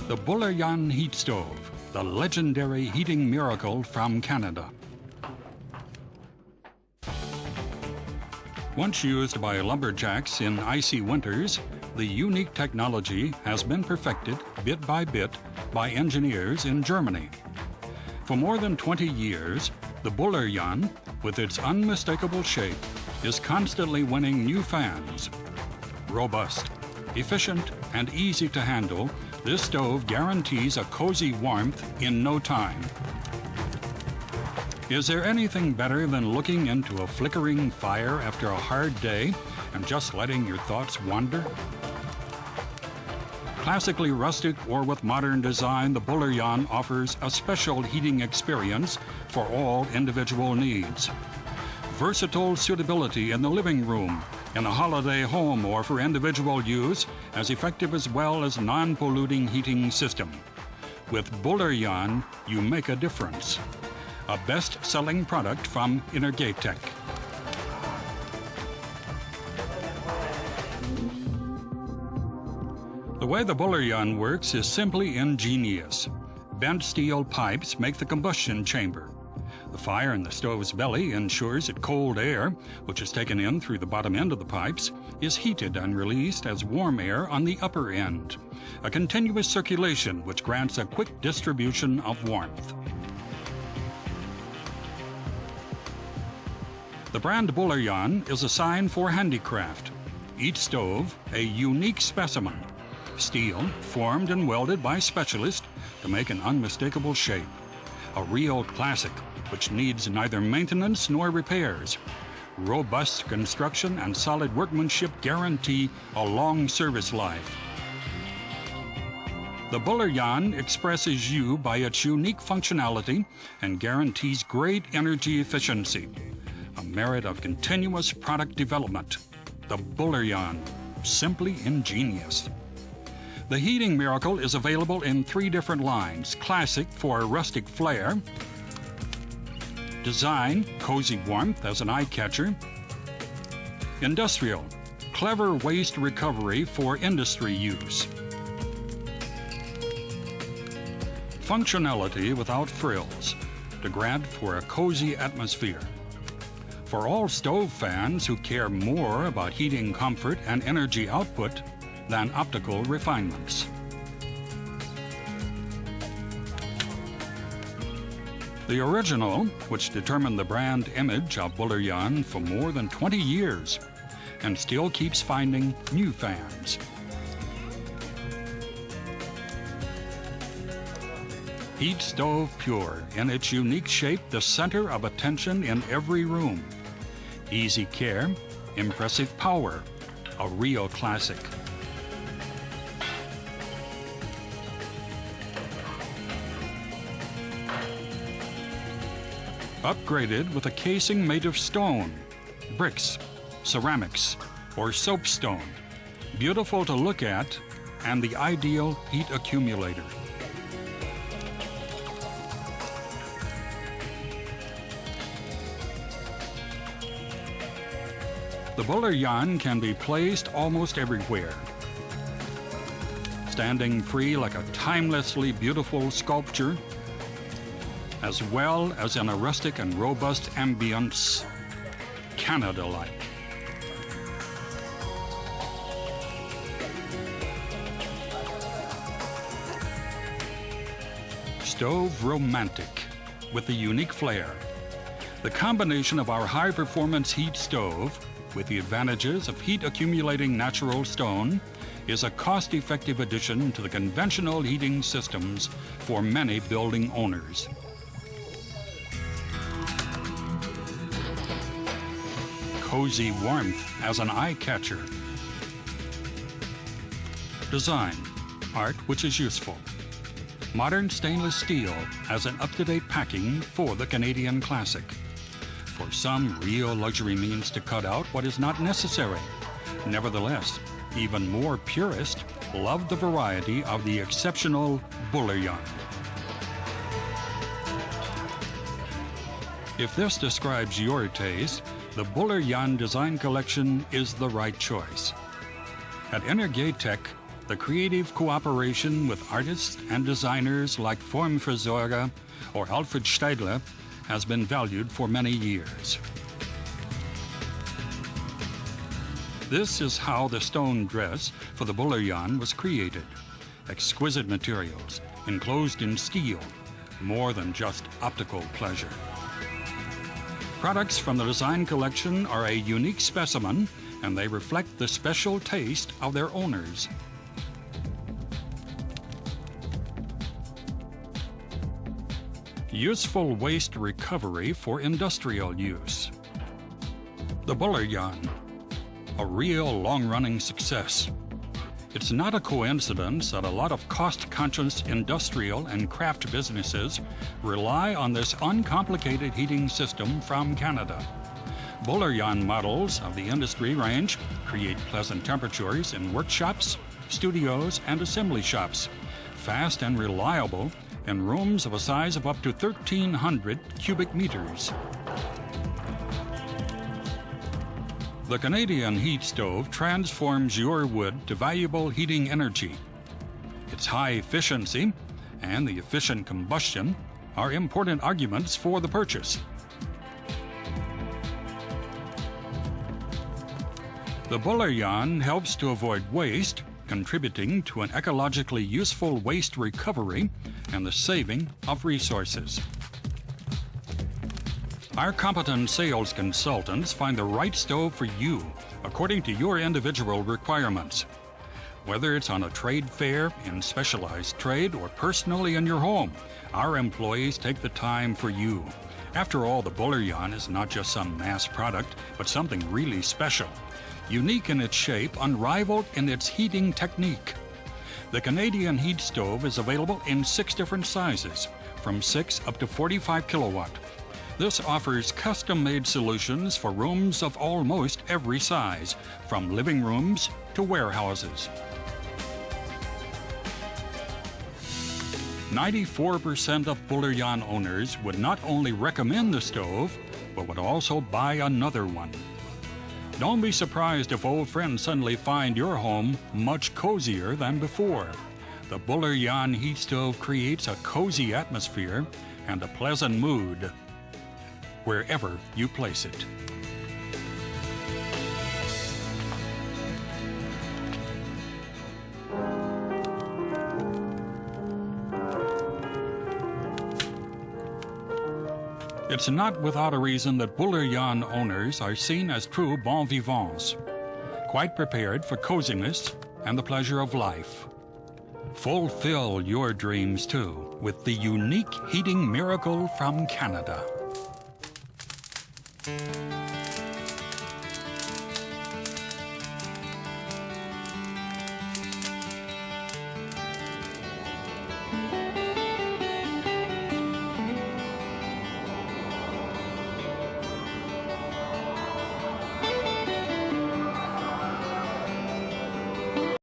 The Bulleryan heat stove, the legendary heating miracle from Canada. Once used by lumberjacks in icy winters, the unique technology has been perfected bit by engineers in Germany. For more than 20 years, the Bulleryan, with its unmistakable shape, is constantly winning new fans. Robust, efficient, and easy to handle, this stove guarantees a cozy warmth in no time. Is there anything better than looking into a flickering fire after a hard day and just letting your thoughts wander? Classically rustic or with modern design, the Bulleryan offers a special heating experience for all individual needs. Versatile suitability in the living room, in a holiday home, or for individual use, as effective as well as non-polluting heating system. With Bulleryan, you make a difference. A best-selling product from Energetech. The way the Bulleryan works is simply ingenious. Bent steel pipes make the combustion chamber. The fire in the stove's belly ensures that cold air, which is taken in through the bottom end of the pipes, is heated and released as warm air on the upper end. A continuous circulation which grants a quick distribution of warmth. The brand Bulleryan is a sign for handicraft. Each stove, a unique specimen. Steel, formed and welded by specialists to make an unmistakable shape. A real classic, which needs neither maintenance nor repairs. Robust construction and solid workmanship guarantee a long service life. The Bulleryan expresses you by its unique functionality and guarantees great energy efficiency. A merit of continuous product development. The Bulleryan, simply ingenious. The heating miracle is available in 3 different lines. Classic for rustic flair. Design, cozy warmth as an eye catcher. Industrial, clever waste recovery for industry use. Functionality without frills, to grant for a cozy atmosphere. For all stove fans who care more about heating comfort and energy output than optical refinements. The original, which determined the brand image of Bulleryan for more than 20 years, and still keeps finding new fans. Heat stove pure, in its unique shape, the center of attention in every room. Easy care, impressive power, a real classic. Upgraded with a casing made of stone, bricks, ceramics, or soapstone. Beautiful to look at and the ideal heat accumulator. The Bulleryan can be placed almost everywhere, standing free like a timelessly beautiful sculpture, as well as in a rustic and robust ambience, Canada-like. Stove romantic with a unique flair. The combination of our high-performance heat stove with the advantages of heat-accumulating natural stone is a cost-effective addition to the conventional heating systems for many building owners. Cozy warmth as an eye-catcher. Design, art which is useful. Modern stainless steel as an up-to-date packing for the Canadian classic. For some, real luxury means to cut out what is not necessary. Nevertheless, even more purists love the variety of the exceptional Bulleryan. If this describes your taste, the Bulleryan Design Collection is the right choice. At Energetech, The creative cooperation with artists and designers like Formversorger or Alfred Steidler has been valued for many years. This is how the stone dress for the Buller Jan was created. Exquisite materials, enclosed in steel, more than just optical pleasure. Products from the design collection are a unique specimen, and they reflect the special taste of their owners. Useful waste recovery for industrial use. The Buller Jan, a real long-running success. It's not a coincidence that a lot of cost-conscious industrial and craft businesses rely on this uncomplicated heating system from Canada. Buller Jan models of the industry range create pleasant temperatures in workshops, studios, and assembly shops, fast and reliable in rooms of a size of up to 1,300 cubic meters. The Canadian heat stove transforms your wood to valuable heating energy. Its high efficiency and the efficient combustion are important arguments for the purchase. The Buller Jan helps to avoid waste, contributing to an ecologically useful waste recovery and the saving of resources. Our competent sales consultants find the right stove for you according to your individual requirements. Whether it's on a trade fair, in specialized trade, or personally in your home, our employees take the time for you. After all, the Buller Jan is not just some mass product, but something really special. Unique in its shape, unrivaled in its heating technique. The Canadian heat stove is available in 6 different sizes, from 6 up to 45 kilowatt. This offers custom-made solutions for rooms of almost every size, from living rooms to warehouses. 94% of Buller Jan owners would not only recommend the stove, but would also buy another one. Don't be surprised if old friends suddenly find your home much cozier than before. The Buller Jan heat stove creates a cozy atmosphere and a pleasant mood wherever you place it. It's not without a reason that Buller Jan owners are seen as true bon vivants, quite prepared for coziness and the pleasure of life. Fulfill your dreams too with the unique heating miracle from Canada.